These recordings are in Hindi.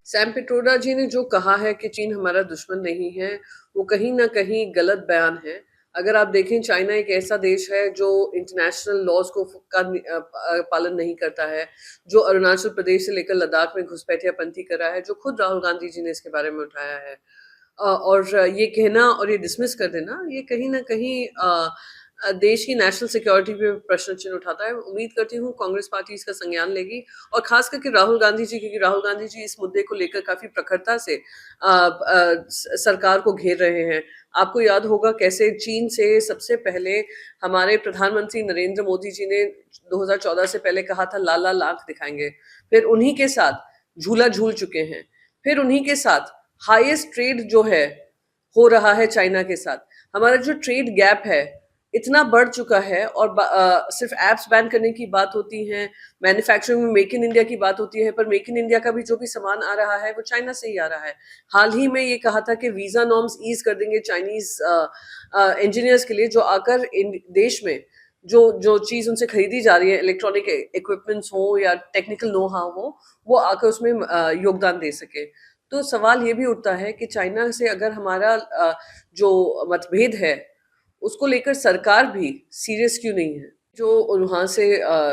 सैम पिट्रोडा जी ने जो कहा है कि चीन हमारा दुश्मन नहीं है, वो कहीं न कहीं गलत बयान है। अगर आप देखें, चाइना एक ऐसा देश है जो इंटरनेशनल लॉज़ को पालन नहीं करता है, जो अरुणाचल प्रदेश से लेकर लद्दाख में घुसपैठियापंथी कर रहा है, जो खुद राहुल गांधी जी ने इसके बारे में उठाया है। और ये कहना और ये डिसमिस कर देना, ये कहीं न कहीं देश की नेशनल सिक्योरिटी पे प्रश्न चिन्ह उठाता है। उम्मीद करती हूँ कांग्रेस पार्टी इसका संज्ञान लेगी और ख़ास करके राहुल गांधी जी, क्योंकि राहुल गांधी जी इस मुद्दे को लेकर काफ़ी प्रखरता से सरकार को घेर रहे हैं। आपको याद होगा कैसे चीन से सबसे पहले हमारे प्रधानमंत्री नरेंद्र मोदी जी ने 2014 से पहले कहा था लाल लाल आँख दिखाएँगे। फिर उन्हीं के साथ झूला झूल चुके हैं। फिर उन्हीं के साथ हाईएस्ट ट्रेड जो है हो रहा है चाइना के साथ। हमारा जो ट्रेड गैप है इतना बढ़ चुका है और सिर्फ एप्स बैन करने की बात होती है, मैन्युफैक्चरिंग में मेक इन इंडिया की बात होती है, पर मेक इन इंडिया का भी जो भी सामान आ रहा है वो चाइना से ही आ रहा है। हाल ही में ये कहा था कि वीजा नॉर्म्स ईज कर देंगे चाइनीज इंजीनियर्स के लिए, जो आकर देश में जो जो चीज उनसे खरीदी जा रही है, इलेक्ट्रॉनिक इक्विपमेंट्स हो या टेक्निकल नो हाउ हो, वो आकर उसमें योगदान दे सके। तो सवाल ये भी उठता है कि चाइना से अगर हमारा जो मतभेद है उसको लेकर सरकार भी सीरियस क्यों नहीं है? जो वहाँ से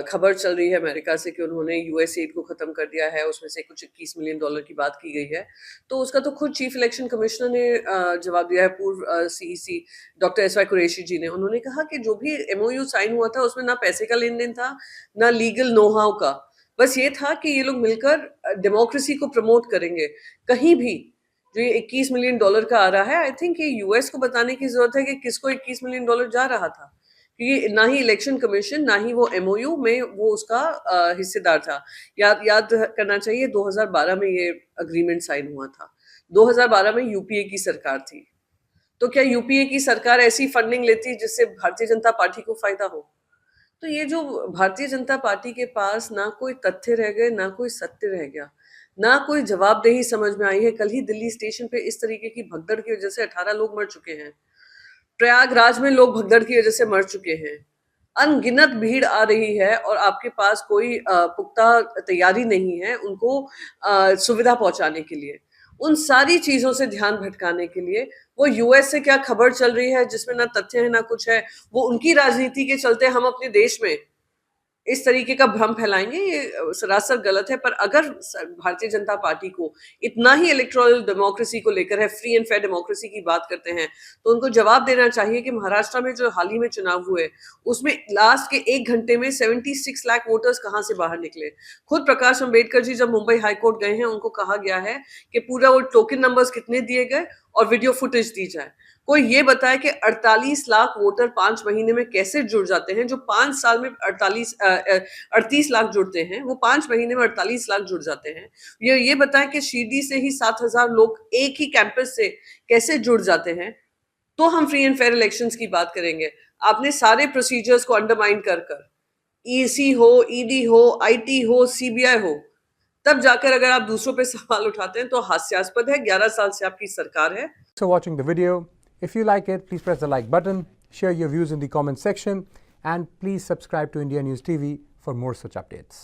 खबर चल रही है अमेरिका से कि उन्होंने यूएस एड को खत्म कर दिया है, उसमें से कुछ $21 मिलियन की बात की गई है। तो उसका तो खुद चीफ इलेक्शन कमिश्नर ने जवाब दिया है, पूर्व सीईसी डॉक्टर एसवाई कुरैशी जी ने। उन्होंने कहा कि जो भी एमओयू साइन हुआ था उसमें ना पैसे का लेन-देन था, ना लीगल नो हाउ का। बस ये था कि ये लोग मिलकर डेमोक्रेसी को प्रमोट करेंगे। कहीं भी जो ये $21 मिलियन का आ रहा है, आई थिंक ये यूएस को बताने की जरूरत है कि किसको $21 मिलियन जा रहा था, क्योंकि ना ही इलेक्शन कमीशन ना ही वो एमओयू में वो उसका हिस्सेदार था। याद करना चाहिए 2012 में ये अग्रीमेंट साइन हुआ था। 2012 में यूपीए की सरकार थी। तो क्या यूपीए की सरकार ऐसी फंडिंग लेती जिससे भारतीय जनता पार्टी को फायदा हो? तो ये जो भारतीय जनता पार्टी के पास ना कोई तथ्य रह गए, ना कोई सत्य रह गया, ना कोई जवाबदेही समझ में आई है। कल ही दिल्ली स्टेशन पे इस तरीके की भगदड़ की वजह से 18 लोग मर चुके हैं। प्रयागराज में लोग भगदड़ की वजह से मर चुके हैं। अनगिनत भीड़ आ रही है और आपके पास कोई पुख्ता तैयारी नहीं है उनको सुविधा पहुंचाने के लिए। उन सारी चीजों से ध्यान भटकाने के लिए वो यूएस से क्या खबर चल रही है जिसमें ना तथ्य है ना कुछ है, वो उनकी राजनीति के चलते हम अपने देश में इस तरीके का भ्रम फैलाएंगे, ये सरासर गलत है। पर अगर भारतीय जनता पार्टी को इतना ही इलेक्टोरल डेमोक्रेसी को लेकर है, फ्री एंड फेयर डेमोक्रेसी की बात करते हैं, तो उनको जवाब देना चाहिए कि महाराष्ट्र में जो हाल ही में चुनाव हुए उसमें लास्ट के 1 घंटे में 76 लाख वोटर्स कहाँ से बाहर निकले। खुद प्रकाश अंबेडकर जी जब मुंबई हाईकोर्ट गए हैं, उनको कहा गया है कि पूरा वो टोकन नंबर्स कितने दिए गए और वीडियो फुटेज दी जाए। कोई ये बताए कि 48 लाख वोटर 5 महीने में कैसे जुड़ जाते हैं? जो 5 साल में 38 लाख जुड़ते हैं, वो 5 महीने में 48 लाख जुड़ जाते हैं। ये बताएं कि शिरडी से ही 7,000 लोग एक ही कैंपस से कैसे जुड़ जाते हैं, तो हम फ्री एंड फेयर इलेक्शंस की बात करेंगे। आपने सारे प्रोसीजर्स को अंडरमाइन कर ईसी हो, ईडी हो, आईटी हो, सीबीआई हो, तब जाकर अगर आप दूसरों पे सवाल उठाते हैं तो हास्यास्पद है। 11 साल से आपकी सरकार है। So watching the video. If you like it, please press the like button, share your views in the comment section, and please subscribe to India News TV for more such updates.